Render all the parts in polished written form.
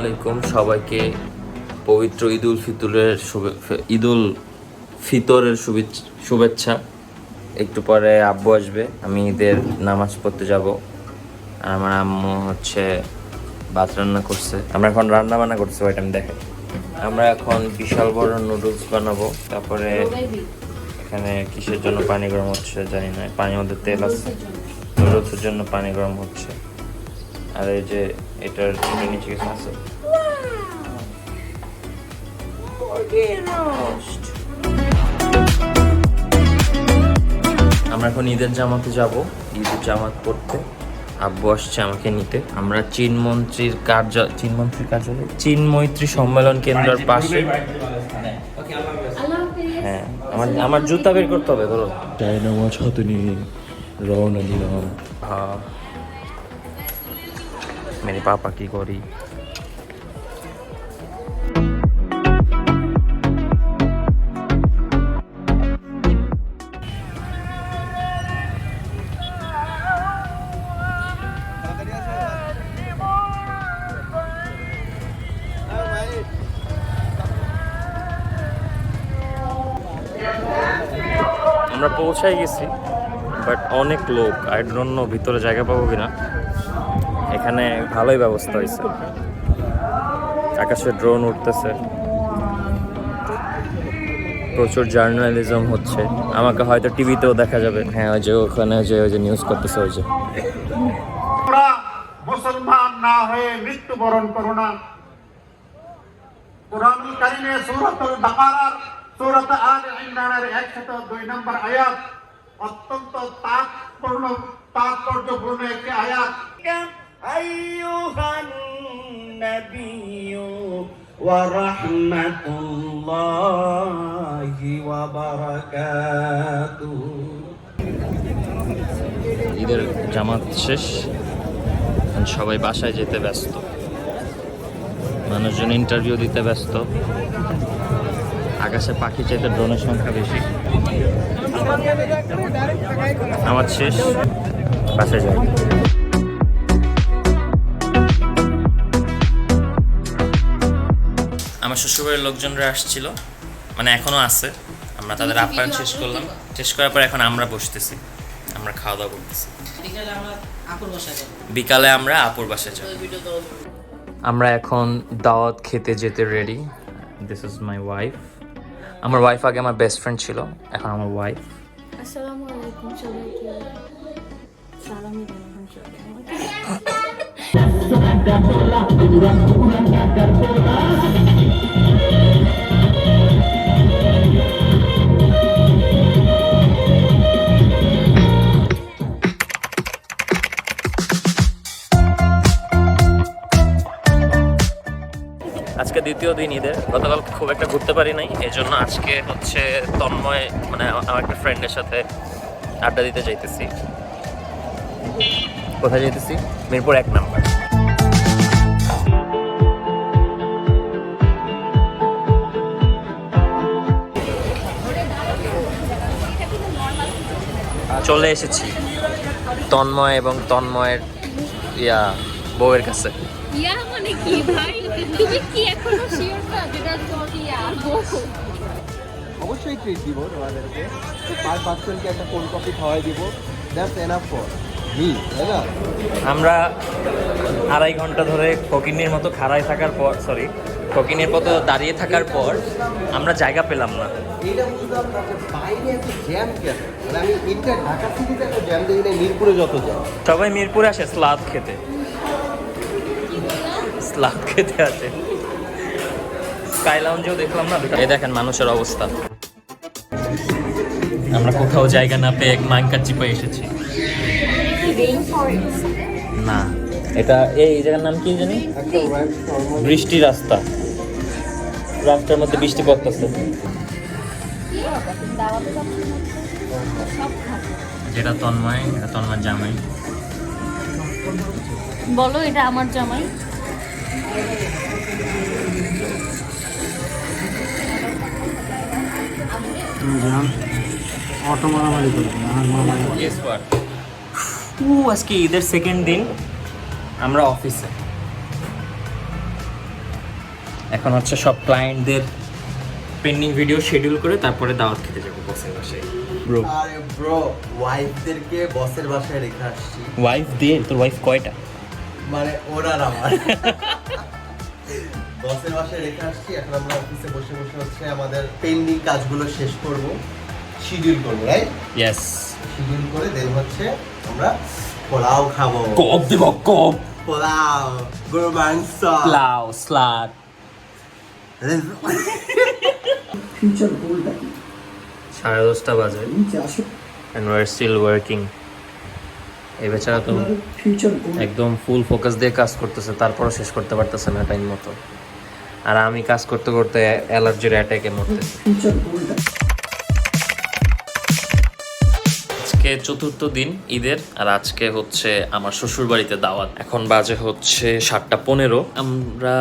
আলাইকুম সবাইকে পবিত্র ঈদ উল ফিতরের শুভেচ্ছা। একটু পরে আব্বু আসবে, আমি ঈদের নামাজ পড়তে যাব। আর আমার আম্মু হচ্ছে ভাত রান্না করছে, আমরা এখন রান্না বান্না করছি, ওইটা আমি দেখাই। আমরা এখন বিশাল বড় নুডলস বানাবো। তারপরে এখানে কিসের জন্য পানি গরম হচ্ছে জানি না, পানির মধ্যে তেল আছে, নুডলসের জন্য পানি গরম হচ্ছে। আর এই যে এটার নিচে কিছু আছে। আমরা এখন ঈদের জামাতে যাব, ঈদের জামাত পড়তে। আব্বু আসছে আমাকে নিতে। আমরা চীনমৈত্রী সম্মেলন কেন্দ্রের পাশে। হ্যাঁ, আমার জুতা বের করতে হবে। ধরো নামাজ হাতে নিয়ে রওনা দিলাম। मेरे पापा की गोरी। আমরা পৌঁছাই গেছি, বাট অনেক লোক, আই ডোন্ট নো ভিতরে জায়গা পাবো কিনা। এখানে ভালোই ব্যবস্থা হয়েছে, আকাশে ড্রোন উঠতেছে, প্রচুর জার্নালিজম হচ্ছে। আমাকে হয়তো টিভিতেও দেখা যাবে। হ্যাঁ, ওই যে ওখানে ওই যে নিউজ করতেছে, ওই যে মুসলমান না হয়ে মৃত্যুবরণ করো না। কুরআনুল কারীমে সূরাতুল বাকারার সূরাত আলে ইমরানের 102 নম্বর আয়াত অত্যন্ত তাৎপর্যপূর্ণ একটি আয়াত। আইয়ুহান নাবিয়্যু ওয়া রাহমাতুল্লাহি ওয়া বারাকাতুহু। ঈদের জামাত শেষ, সবাই বাসায় যেতে ব্যস্ত, মানুষজন ইন্টারভিউ দিতে ব্যস্ত। আকাশে পাখি চাইতে ড্রোনের সংখ্যা বেশি। আমার শেষ, বাসায় যাই। আমার শ্বশুরবাড়ির লোকজনরা আসছিল, মানে এখনো আছে। আমরা তাদের আপ্যায়ন শেষ করলাম, শেষ করার পর এখন আমরা বসতেছি, আমরা খাওয়া দাওয়া করতেছি। বিকালে আমরা আপুর বাসায় যাব। আমরা এখন দাওয়াত খেতে যেতে ready. This is my wife. আমার ওয়াইফ আগে আমার বেস্ট ফ্রেন্ড ছিল, এখন আমার ওয়াইফ। আসসালামু আলাইকুম সবাইকে। সালাম দিলাম আজকে দ্বিতীয় দিন ঈদের। গতকাল খুব একটা ঘুরতে পারি নাই, এই জন্য আজকে হচ্ছে তন্ময়, মানে আমার একটা ফ্রেন্ডের সাথে আড্ডা দিতে যাইতেছি। কোথায় যাইতেছি? মিরপুর 1 নাম্বার। চলে এসেছি তন্ময় এবং তন্ময়ের বউয়ের কাছে। ইয়া মানে কি ভাই, তুমি কি এখনো শিওর না যেটা তোমার ইয়া বউ? অবশ্যই ট্রিট দিব তোমাদেরকে, পার পার্সনকে একটা কোল্ড কফি খাওয়াই দিব। দ্যাটস এনাফ ফর মি, তাই না? আমরা 2.5 ঘন্টা ধরে ফকিনির মতো খাড়ায় থাকার পর, ফকিনির মতো দাঁড়িয়ে থাকার পর আমরা জায়গা পেলাম না। এইটা বুঝলাম না যে বাইরে এত জ্যাম কেন। মানে আমি ইন্টার ঢাকা সিটিতে এত জ্যাম দেখি না, মিরপুরে যত জ্যাম। সবাই মিরপুরে আসে স্লাদ খেতে, স্লাদ খেতে আসে। স্কাই লাউঞ্জেও দেখলাম না। এই দেখেন মানুষের অবস্থা। আমরা কোথাও জায়গা না পেয়ে মাইনকার চিপে এসেছি। না, এটা এই জায়গার নাম কি জানি? বৃষ্টি রাস্তা। রাস্তার মধ্যে বৃষ্টি পড়তেছে। যেটা তন্ময়, এটা তন্ময় জামাই। বলো এটা আমার জামাই। অটো মারামারি করবে আর মামা। আজকে ঈদের সেকেন্ড দিন, আমরা অফিসে। এখন হচ্ছে সব ক্লায়েন্টদের পেন্ডিং ভিডিও শিডিউল করে তারপরে দাওয়াত খেতে যাবো বসের বাসায়। ব্রো আরে ব্রো, ওয়াইফদেরকে বসের বাসায় রেখে আসছি। ওয়াইফ দিয়ে? তোর ওয়াইফ কয়টা? মানে ওরা আর আমার বসের বাসায় রেখে আসছি। এখন আমরা অফিসে বসে বসে হচ্ছে আমাদের পেন্ডিং কাজগুলো শেষ করব, শিডিউল করবো, রাইট? ইয়েস। শিডিউল করে দেন হচ্ছে আমরা পোলাও খাবো। কব দেব কব। পোলাও, গরু মাংস, প্লাউ, স্লাদ। ফিউচার গোলটা কি? 10:30 বাজে নিচে আসো। and we're still working. এই বেচারা তো ফিউচার গোল একদম ফুল ফোকাস দিয়ে কাজ করতেছে, তারপরও শেষ করতে পারতেছে না টাইম মতো। আর আমি কাজ করতে করতে অ্যালার্জির অ্যাটাকে মরতেছি। ফিউচার গোলটা আজকে 4র্থ দিন ঈদের, আর আজকে হচ্ছে আমার শ্বশুর বাড়িতে দাওয়াত। এখন বাজে হচ্ছে 7:15। আমরা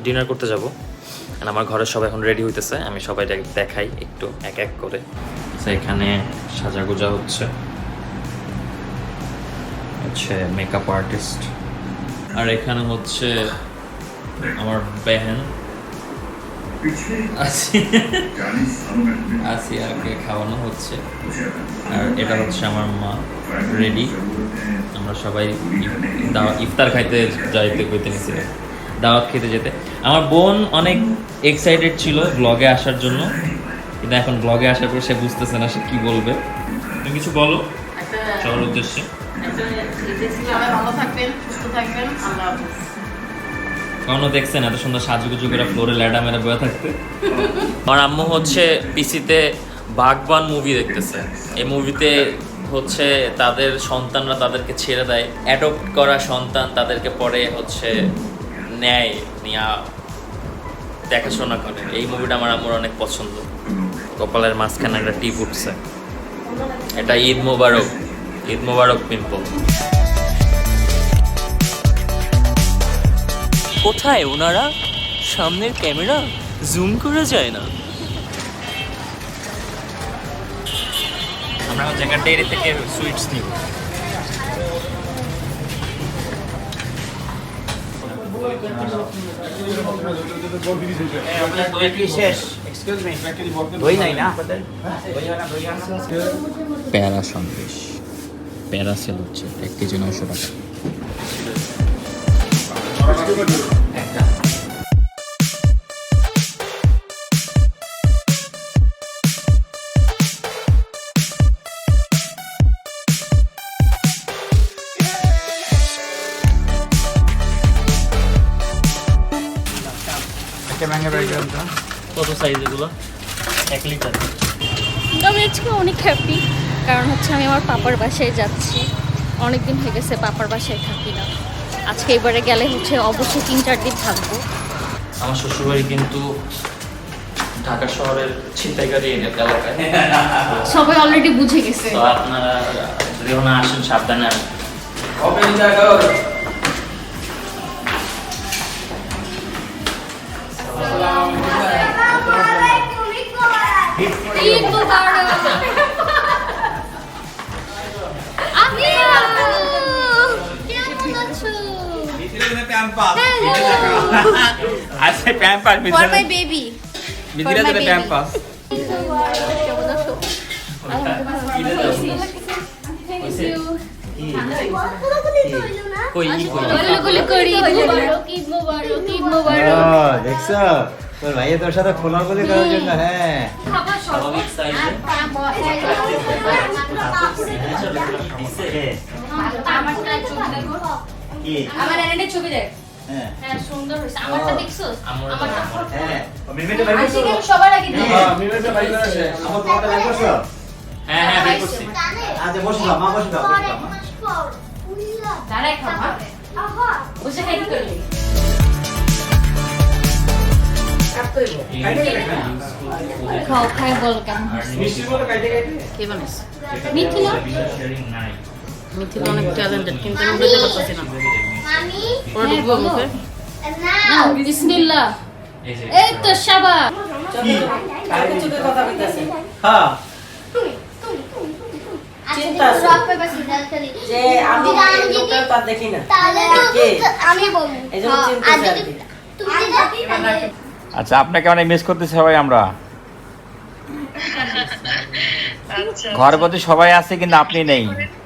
ডিনার করতে যাব। আর আমার ঘরের সবাই এখন রেডি হইতেছে, আমি সবাই দেখাই একটু এক এক করে। এখানে সাজাগোজা হচ্ছে মেকআপ আর্টিস্ট, আর এখানে হচ্ছে আমার বেহেন আসিয়াকে খাওয়ানো হচ্ছে, আর এটা হচ্ছে আমার মা রেডি। আমরা সবাই ইফতার খাইতে যাইতে কইতে নিছিলাম, দাওয়াত খেতে যেতে। আমার বোন অনেক এক্সাইটেড ছিল ব্লগে আসার জন্য, কিন্তু এখন ব্লগে আসার পর সে বুঝতেছে না সে কি বলবে। তুমি কিছু বলো সবার উদ্দেশ্যে। সবাই ভালো থাকবেন, সুস্থ থাকবেন, আল্লাহ হাফেজ। কখনো দেখছেন এত সুন্দর সাজুগুজু করে ফ্লোরে ল্যাডা মেরে বয়ে থাকতে? আমার আম্মু হচ্ছে পিসিতে বাগবান মুভি দেখতেছে। এই মুভিতে হচ্ছে তাদের সন্তানরা তাদেরকে ছেড়ে দেয়, অ্যাডপ্ট করা সন্তান তাদেরকে পরে হচ্ছে নেয়, নিয়া দেখাশোনা করে। এই মুভিটা আমার আম্মুর অনেক পছন্দ। কপালের মাঝখানে একটা টিপ উঠছে, এটা ঈদ মোবারক, ঈদ মোবারক পিম্পল। কোথায় ওনারা? সামনের ক্যামেরা জুম করা যায় না। আমরা জায়গা ডেরি থেকে সুইটস নিব। প্যারা সন্দেশ, প্যারা সেল হচ্ছে 1 কেজি 900 টাকা। কত সাইজ এগুলো? 1 লিটার। আমি আজকে অনেক হ্যাপি, কারণ হচ্ছে আমি আমার পাপার বাসায় যাচ্ছি। অনেক দিন হয়ে গেছে পাপার বাসায় থাকি না। আজকে এবারে গেলে হচ্ছে অবশ্যই 3-4 দিন থাকবো। আমার শ্বশুরবাড়ি কিন্তু ঢাকা শহরের ছিনতাইকারী এলাকায়, সবাই অলরেডি বুঝে গেছে। তো আপনারা যদি না আসেন সাবধানে আসেন। ঈদ মোবারক। আমিও। কেমন আছো? আজকে প্যাম্পাস For my baby. বিদিরা দিলে প্যাম্পাস। কেমন আছো? কই গুলি করি। ঈদ মোবারক, ঈদ মোবারক, ঈদ মোবারক। দেখছো তোর ভাইয়া তোর সাথে খোলাখুলি করার জন্য। হ্যাঁ, খাবার স্বাভাবিক সাইজে আমার এনে ছবি দেখ। হ্যাঁ সুন্দর হয়েছে। আমারটা দেখছো? আমারটা হ্যাঁ, সবার আগে দিই। আমার তোমারটা বের করছো? হ্যাঁ হ্যাঁ বের করছি। আচ্ছা বসো দাও, মা বসো দাও, বসো দাও, মা। দাঁড়াই খাবা। বসে খাই কি করলি? খাও, খাই বল কেমন হয়েছে? কে বানাইছে? মিথি না? মিথিলা অনেক ট্যালেন্টেড, কিন্তু আমি বুঝতে পারতেছি না। ওরা ঢুকবো মুখে? নাও, বিসমিল্লাহ। এই তো শাবাশ। হ্যাঁ, চিন্তা আছে যে আমি এই লোকটা তার দেখি না আমি বলবো এই জন্য চিন্তা আছে আর কি। আচ্ছা, আপনাকে অনেক মিস করতেছি সবাই আমরা। ঘরের প্রতি সবাই আছে কিন্তু আপনি নেই,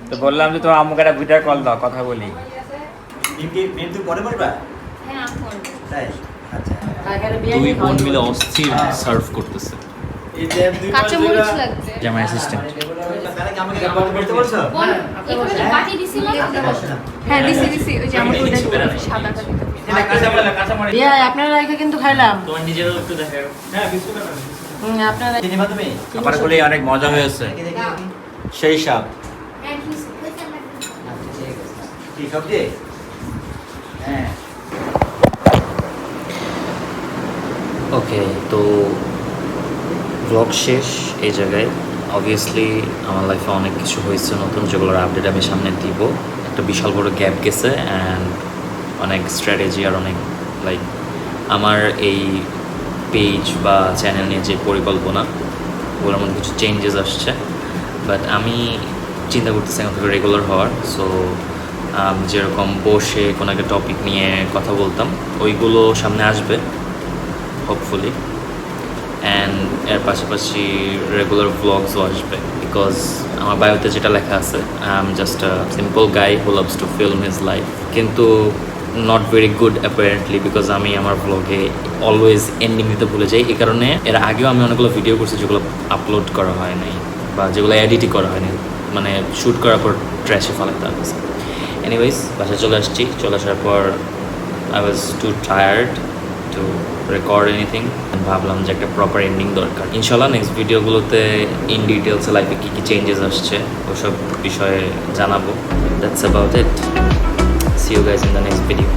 তো বললাম যে তোমার আম্মুকে একটা ভিডিও কল দাও, কথা বলি। দুই বোন মিলে অস্থির সার্ভ করতেছে। কাঁচা মরিচ লাগবে। যে আমার অ্যাসিস্ট্যান্ট। বাটি দিছিল হ্যাঁ দিছি ওই যে আমার সাদা ইয়া আপনারা এখানে কিন্তু খাইলাম। তোমার নিজেরও একটু দেখাও। আপনারা আমার বলে অনেক মজা হয়েছে, সেই সব। ওকে, তো ব্লগ শেষ এই জায়গায়। অবভিয়াসলি আমার লাইফে অনেক কিছু হয়েছে নতুন, যেগুলোর আপডেট আমি সামনে দিব। একটা বিশাল বড় গ্যাপ গেছে অ্যান্ড অনেক স্ট্র্যাটেজি আর অনেক লাইক আমার এই পেজ বা চ্যানেল নিয়ে যে পরিকল্পনা, ওগুলোর মধ্যে কিছু চেঞ্জেস আসছে। বাট আমি চিন্তা করতেছি এখন থেকে রেগুলার হওয়ার। সো যেরকম বসে কোনো একটা টপিক নিয়ে কথা বলতাম, ওইগুলো সামনে আসবে হোপফুলি। অ্যান্ড এর পাশাপাশি রেগুলার ব্লগসও আসবে, বিকজ আমার বায়োতে যেটা লেখা আছে, I am just a simple guy who loves to film his life, কিন্তু not very good apparently, because আমি আমার ব্লগে অলওয়েজ এন্ডিং দিতে ভুলে যাই। এই কারণে এর আগেও আমি অনেকগুলো ভিডিও করছি যেগুলো আপলোড করা হয় নাই বা যেগুলো এডিটই করা হয়নি, মানে শ্যুট করার পর ট্র্যাশে ফেলাতে হবে। এনিওয়েজ, বাসায় চলে আসছি। চলে আসার পর I was two tired two record anything. ভাবলাম যে একটা প্রপার এন্ডিং দরকার। ইনশাল্লাহ নেক্সট ভিডিওগুলোতে ইন ডিটেলস লাইফে কী কী চেঞ্জেস আসছে ওসব বিষয়ে জানাবো। That's about it. See you guys in the next video.